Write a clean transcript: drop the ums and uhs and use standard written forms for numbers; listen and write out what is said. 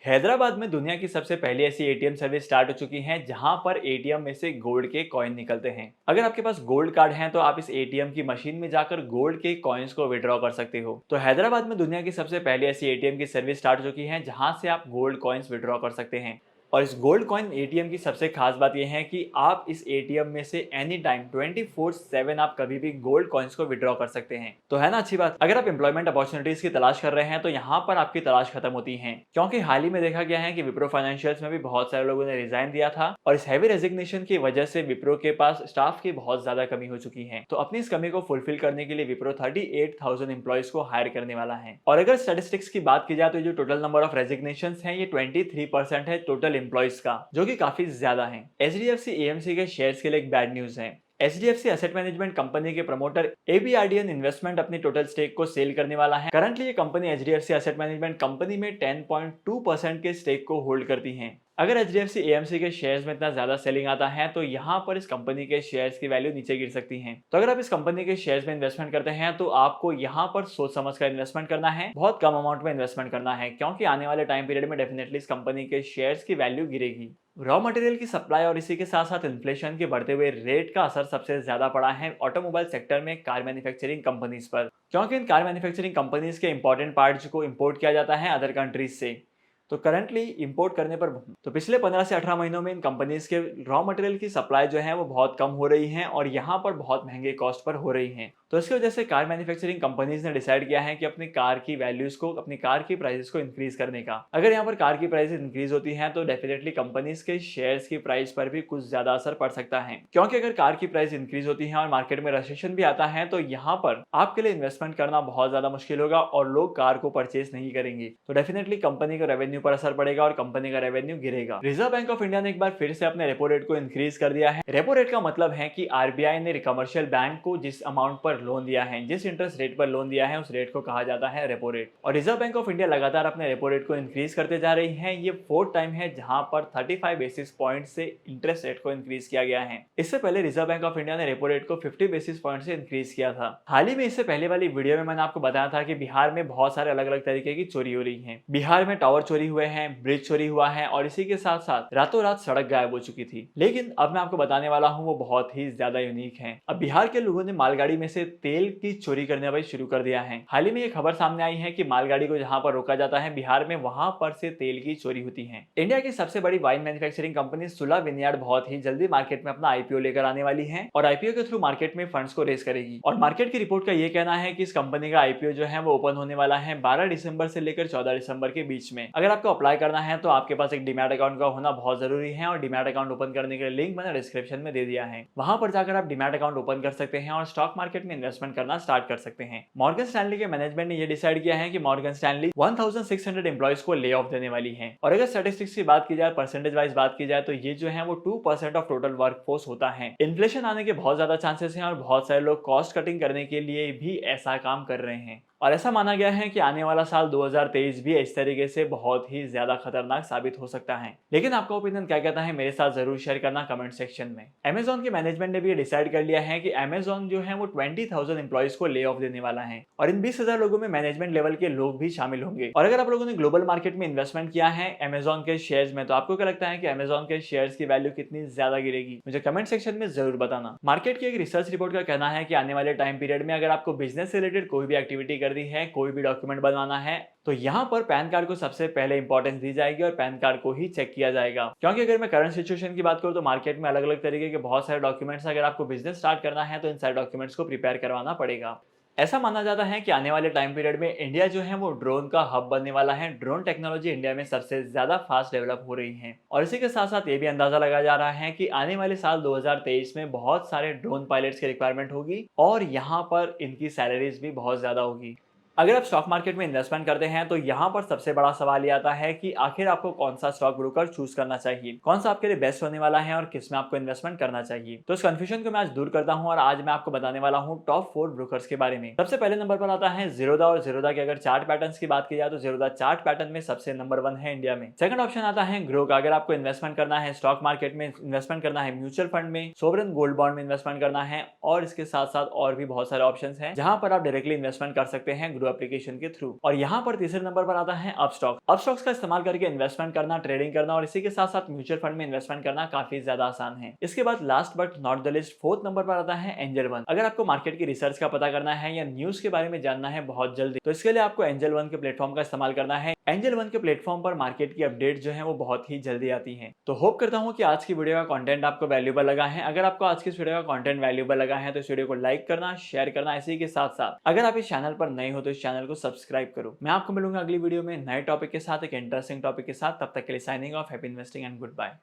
हैदराबाद में दुनिया की सबसे पहली ऐसी एटीएम सर्विस स्टार्ट हो चुकी है जहां पर एटीएम में से गोल्ड के कॉइन निकलते हैं। अगर आपके पास गोल्ड कार्ड है तो आप इस एटीएम की मशीन में जाकर गोल्ड के कॉइन्स को विड्रॉ कर सकते हो। तो हैदराबाद में दुनिया की सबसे पहली ऐसी एटीएम की सर्विस स्टार्ट हो चुकी है जहां से आप गोल्ड कॉइन्स विड्रॉ कर सकते हैं। और इस गोल्ड कॉइन एटीएम की सबसे खास बात यह है कि आप इस एटीएम में से एनी टाइम 24/7 आप कभी भी गोल्ड कॉइन्स को विड्रॉ कर सकते हैं। तो है ना अच्छी बात। अगर आप एम्प्लॉयमेंट अपॉर्चुनिटीज की तलाश कर रहे हैं तो यहाँ पर आपकी तलाश खत्म होती है, क्योंकि हाल ही में देखा गया है कि विप्रो फाइनेंशियल्स में भी बहुत सारे लोगों ने रिजाइन दिया था और इस हैवी रेजिग्नेशन की वजह से विप्रो के पास स्टाफ की बहुत ज्यादा कमी हो चुकी है। तो अपनी इस कमी को फुलफिल करने के लिए विप्रो 38,000 एम्प्लॉयज को हायर करने वाला है। और अगर स्टैटिस्टिक्स की बात की जाए तो जो टोटल नंबर ऑफ रेजिग्नेशन है ये 23% है टोटल एम्प्लॉयज का, जो कि काफी ज्यादा है। एचडीएफसी एएमसी के शेयर्स के लिए एक बैड न्यूज है। एचडीएफसी एसेट मैनेजमेंट कंपनी के प्रमोटर एबीआरडीएन इन्वेस्टमेंट अपनी टोटल स्टेक को सेल करने वाला है। करंटली ये company HDFC asset management company में 10.2% के स्टेक को होल्ड करती है। अगर एचडीएफसी एएमसी के शेयर्स में इतना ज्यादा सेलिंग आता है तो यहाँ पर इस कंपनी के शेयर्स की वैल्यू नीचे गिर सकती है। तो अगर आप इस कंपनी के शेयर्स में इन्वेस्टमेंट करते हैं तो आपको यहाँ पर सोच समझ कर इन्वेस्टमेंट करना है, बहुत कम अमाउंट में इन्वेस्टमेंट करना है, क्योंकि आने वाले टाइम पीरियड में डेफिनेटली इस कंपनी के शेयर्स की वैल्यू गिरेगी। रॉ मटेरियल की सप्लाई और इसी के साथ साथ इन्फ्लेशन के बढ़ते हुए रेट का असर सबसे ज्यादा पड़ा है ऑटोमोबाइल सेक्टर में कार मैन्युफैक्चरिंग कंपनीज पर, क्योंकि इन कार मैन्युफैक्चरिंग कंपनीज के इंपॉर्टेंट पार्ट्स को इंपोर्ट किया जाता है अदर कंट्रीज से। तो करंटली इंपोर्ट करने पर तो पिछले 15 से 18 महीनों में इन कंपनीज के रॉ मटेरियल की सप्लाई जो है वो बहुत कम हो रही है और यहाँ पर बहुत महंगे कॉस्ट पर हो रही है। तो इसकी वजह से कार मैन्युफैक्चरिंग कंपनीज ने डिसाइड किया है कि अपनी कार की वैल्यूज को, अपनी कार की प्राइसेस को इंक्रीज करने का। अगर यहाँ पर कार की प्राइसेस इंक्रीज होती हैं तो डेफिनेटली कंपनीज के शेयर्स की प्राइस पर भी कुछ ज्यादा असर पड़ सकता है, क्योंकि अगर कार की प्राइस इंक्रीज होती है और मार्केट में रिसेशन भी आता है तो यहाँ पर आपके लिए इन्वेस्टमेंट करना बहुत ज्यादा मुश्किल होगा और लोग कार को परचेज नहीं करेंगे। तो डेफिनेटली कंपनी के रेवेन्यू पर असर पड़ेगा और कंपनी का रेवेन्यू गिरेगा। रिजर्व बैंक ऑफ इंडिया ने एक बार फिर से अपने रेपो रेट को इंक्रीज कर दिया है। रेपो रेट का मतलब है कि आरबीआई ने कमर्शियल बैंक को जिस अमाउंट पर लोन दिया है, जिस इंटरेस्ट रेट पर लोन दिया है, उस रेट को कहा जाता है रेपो रेट। और रिजर्व बैंक ऑफ इंडिया लगातार अपने रेपो रेट को इंक्रीज करते जा रही है। ये फोर्थ टाइम है जहां पर 35 बेसिस पॉइंट से इंटरेस्ट रेट को इंक्रीज किया गया है। इससे पहले रिजर्व बैंक ऑफ इंडिया ने रेपो रेट को 50 बेसिस पॉइंट से इंक्रीज किया था। हाल ही में इससे पहले वाली वीडियो में मैंने आपको बताया था कि बिहार में बहुत सारे अलग अलग तरीके की चोरी हो रही है। बिहार में टावर चोरी हुए हैं, ब्रिज चोरी हुआ है और इसी के साथ साथ रातों रात सड़क गायब हो चुकी थी। लेकिन अब मैं आपको बताने वाला हूँ वो बहुत ही ज्यादा यूनिक है। अब बिहार के लोगों ने मालगाड़ी में से तेल की चोरी करने भाई शुरू कर दिया है। हाल ही में ये खबर सामने आई है कि मालगाड़ी को जहां पर रोका जाता है बिहार में, वहां पर से तेल की चोरी होती है। इंडिया की सबसे बड़ी वाइन मैन्युफैक्चरिंग कंपनी सुला विनयार्ड बहुत ही जल्दी मार्केट में अपना आईपीओ लेकर आने वाली है और आईपीओ के थ्रू मार्केट में फंड्स को रेज करेगी। और मार्केट की रिपोर्ट का ये कहना है कि इस कंपनी का आईपीओ जो है वो ओपन होने वाला है 12 दिसंबर से लेकर 14 दिसंबर के बीच में। अगर आपको अप्लाई करना है तो आपके पास एक डीमैट अकाउंट का होना बहुत जरूरी है और डीमैट अकाउंट ओपन करने के लिए लिंक मैंने डिस्क्रिप्शन में दे दिया है। वहां पर जाकर आप डीमैट अकाउंट ओपन कर सकते हैं और स्टॉक मार्केट में इन्वेस्टमेंट करना स्टार्ट कर सकते हैं। मॉर्गन स्टैनली के मैनेजमेंट ने यह डिसाइड किया है कि मॉर्गन स्टैनली 1600 एम्प्लॉइज को ले ऑफ देने वाली है। और अगर स्टैटिस्टिक्स की बात की जाए, परसेंटेज वाइज बात की जाए तो ये जो है वो 2% ऑफ टोटल वर्कफोर्स होता है। इन्फ्लेशन आने के बहुत ज्यादा चांसेस हैं और बहुत सारे लोग कॉस्ट कटिंग करने के लिए भी ऐसा काम कर रहे हैं। और ऐसा माना गया है कि आने वाला साल 2023 भी इस तरीके से बहुत ही ज्यादा खतरनाक साबित हो सकता है। लेकिन आपका ओपिनियन क्या कहता है मेरे साथ जरूर शेयर करना कमेंट सेक्शन में। अमेजॉन के मैनेजमेंट ने भी डिसाइड कर लिया है कि अमेजॉन जो है वो 20,000 एम्प्लॉइज को ले ऑफ देने वाला है और इन 20,000 लोगों में मैनेजमेंट लेवल के लोग भी शामिल होंगे। और अगर आप लोगों ने ग्लोबल मार्केट में इन्वेस्टमेंट किया है अमेजॉन के शेयर्स में, तो आपको क्या लगता है कि अमेजॉन के शेयर्स की वैल्यू कितनी ज्यादा गिरेगी? मुझे कमेंट सेक्शन में जरूर बताना। मार्केट की एक रिसर्च रिपोर्ट का कहना है कि आने वाले टाइम पीरियड में अगर आपको बिजनेस से रिलेटेड कोई भी एक्टिविटी करनी है, कोई भी डॉक्यूमेंट बनवाना है, तो यहाँ पर पैन कार्ड को सबसे पहले इंपॉर्टेंस दी जाएगी और पैन कार्ड को ही चेक किया जाएगा। क्योंकि अगर मैं करंट सिचुएशन की बात करूँ तो मार्केट में अलग अलग तरीके के बहुत सारे डॉक्यूमेंट्स, अगर आपको बिजनेस स्टार्ट करना है तो इन सारे डॉक्यूमेंट्स को प्रिपेयर करवाना पड़ेगा। ऐसा माना जाता है कि आने वाले टाइम पीरियड में इंडिया जो है वो ड्रोन का हब बनने वाला है। ड्रोन टेक्नोलॉजी इंडिया में सबसे ज्यादा फास्ट डेवलप हो रही है और इसी के साथ साथ ये भी अंदाजा लगाया जा रहा है कि आने वाले साल 2023 में बहुत सारे ड्रोन पायलट्स की रिक्वायरमेंट होगी और यहाँ पर इनकी सैलरीज भी बहुत ज्यादा होगी। अगर आप स्टॉक मार्केट में इन्वेस्टमेंट करते हैं तो यहाँ पर सबसे बड़ा सवाल ये आता है कि आखिर आपको कौन सा स्टॉक ब्रोकर चूज करना चाहिए, कौन सा आपके लिए बेस्ट होने वाला है और किस में आपको इन्वेस्टमेंट करना चाहिए। तो इस कंफ्यूजन को मैं आज दूर करता हूँ और आज मैं आपको बताने वाला हूँ टॉप 4 ब्रोकर्स के बारे में। सबसे पहले नंबर पर आता है जीरोधा और जीरोधा के अगर चार्ट पैटर्न्स की बात की जाए तो जीरोधा चार्ट पैटर्न में सबसे नंबर 1 है इंडिया में। सेकंड ऑप्शन आता है ग्रो का। अगर आपको इन्वेस्टमेंट करना है, स्टॉक मार्केट में इन्वेस्टमेंट करना है, म्यूचुअल फंड में, सोवरेन गोल्ड बॉन्ड में इन्वेस्टमेंट करना है और इसके साथ साथ और भी बहुत सारे ऑप्शन हैं जहां पर आप डायरेक्टली इन्वेस्टमेंट कर सकते हैं ग्रो मोबाइल एप्लीकेशन के थ्रू। और यहाँ पर तीसरे नंबर पर आता है अपस्टॉक्स। अपस्टॉक्स का इस्तेमाल करके इन्वेस्टमेंट करना, ट्रेडिंग करना और इसी के साथ साथ म्यूचुअल फंड में इन्वेस्टमेंट करना काफी ज्यादा आसान है। इसके बाद last but not the list fourth number पर आता है एंजल वन। अगर आपको मार्केट की रिसर्च का पता करना है या न्यूज के बारे में जानना है बहुत जल्दी, तो इसके लिए आपको एंजल वन के प्लेटफॉर्म का इस्तेमाल करना है। एंजल वन के प्लेटफॉर्म पर मार्केट की अपडेट जो है वो बहुत ही जल्दी आती है। तो होप करता हूँ कि आज की वीडियो का कंटेंट आपको वैल्यूएबल लगा है। अगर आपको आज की इस वीडियो का कंटेंट वैल्यूएबल लगा है तो इस वीडियो को लाइक करना, शेयर करना, इसी के साथ साथ अगर आप इस चैनल पर नए हो तो इस चैनल को सब्सक्राइब करो। मैं आपको मिलूंगा अगली वीडियो में नए टॉपिक के साथ, एक इंटरेस्टिंग टॉपिक के साथ। तब तक के लिए signing off, happy investing and good bye.